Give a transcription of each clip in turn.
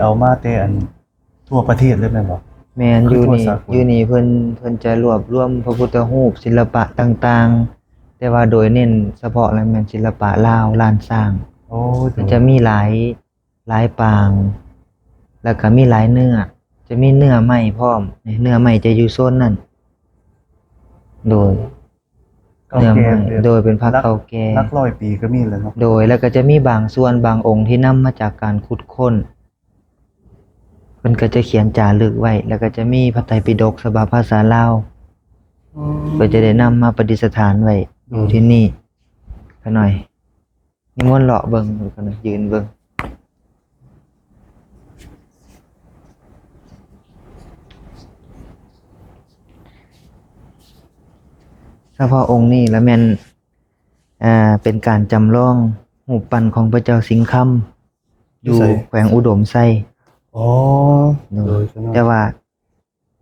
เอามาแต่อันทั่วประเทศเลยแม่นบ่แม่น คือ อยู่ ทั่ว นี่ สากล อยู่นี่เพิ่นจะรวบรวมพระพุทธรูปศิลปะต่างๆ แต่ว่าโดยเน้นเฉพาะแล้วแม่นศิลปะลาวล้านสร้าง โอ้ มันจะมีหลายปาง แล้วก็มีหลายเนื้อ จะมีเนื้อไม้พร้อมนี่เนื้อไม้จะอยู่โซนนั้นโดย เก่า เนื้อ แก่ ไม้ แบบ โดยเป็นพระเก่าแก่ หลักร้อยปีก็มีแล้วเนาะ โดยแล้วก็จะมีบางส่วนบางองค์ที่นำมาจากการขุดค้นเพิ่นก็จะเขียนจารึกไว้ แล้วก็จะมีพระไตรปิฎกฉบับภาษาลาวเพื่อจะได้นำมาประดิษฐานไว้อยู่ที่นี่กันหน่อยนิมนต์เลาะเบิ่งกันหน่อยยืนเบิ่งเฉพาะองค์นี้แล้วแม่นเป็นการจำลองรูปปั้นของพระเจ้าสิงห์คำอยู่แขวงอุดมไซ อ๋อโดยซะเนาะ แต่ว่า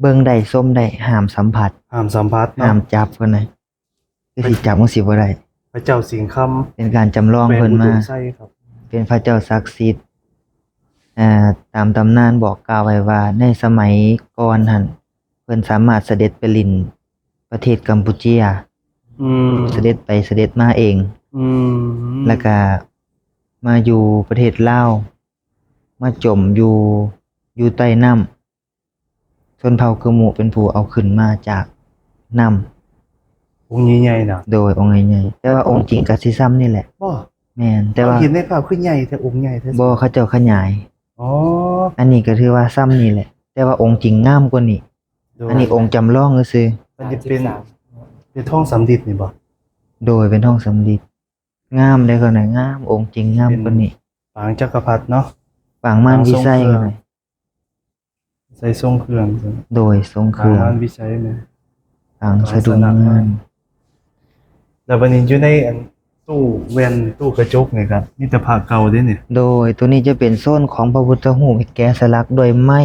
เบิ่งได้ส้มได้ห้ามสัมผัส ห้ามสัมผัส ห้าม เนาะ จับกันนะคือสิจับมันสิบ่ได้ พระเจ้าสิงห์คำ เป็นการจำลอง แขว เพิ่ ง น อุด มา มไส้ครับ เป็นพระเจ้าศักดิ์สิทธิ์ตามตำนานบอกกล่าวไว้ว่าในสมัยก่อนหั่นเพิ่นสามารถเสด็จไปลินประเทศกัมพูเชียเสด็จไปเสด็จมาเอง แล้วก็มาอยู่ประเทศลาวมาจมอยู่ใต้น้ำชนเผ่าคือหมู่เป็นผู้เอาขึ้นมาจากน้ำ องค์ใหญ่ๆน่ะ โดยองค์ใหญ่ๆแต่ว่าองค์จริงก็สิซ้ำนี่แหละ บ่ แม่นแต่ว่า เห็นในภาพคือใหญ่แต่องค์ใหญ่แท้ บ่เขาเจ้าขยาย อ๋อ อันนี้ก็ถือว่าซ้ำนี่แหละ แต่ว่าองค์จริงงามกว่านี้ โดย อันนี้องค์จำลองซื่อ มันจะเป็นทองสำริดนี่บ่ ๆโดยเป็นทองสำริดงามได้ก็ไหนงามองค์จริงงามกว่านี้ ปางจักรพรรดิเนาะ ปางม่านวิไสก็ได้ ใส่ทรงเครื่อง โดยทรงเค ปาง รื่อง งานวิจัยเนี่ย ปางสะดุ้งงาน แล้วบัดนี้อยู่ในอันตู้แว่นตู้กระจกนี่ครับมีแต่ผ้าเก่าเด้เนี่ย โดยตัวนี้จะเป็นโซนของพระพุทธรูปแกะสลักโดยไม้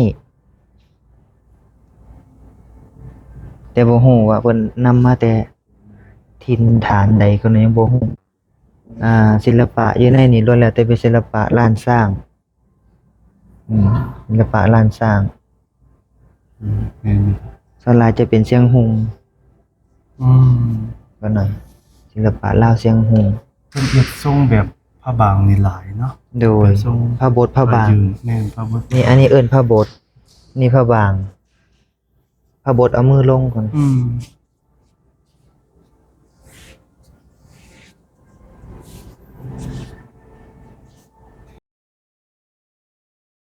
แต่บ่ฮู้ว่าเพิ่นนำมาแต่ถิ่นฐานใดก็ยังบ่ฮู้ศิลปะอยู่ในนี่ล้วนแล้วแต่เป็นศิลปะล้านสร้างศิลปะล้านสร้าง แม่น ส่วนหลายจะเป็นเสียงหุง อืม ก็หน่อย ศิลปะลาวเสียงหุง เพิ่นเฮ็ดทรงแบบผ้าบางนี่หลายเนาะ โดย แบบทรง พระบทพระบาง ยืนแม่นพระบท นี่อันนี้เอิ้นพระบทนี่พระบางพระบทเอามือลงก่อน อืม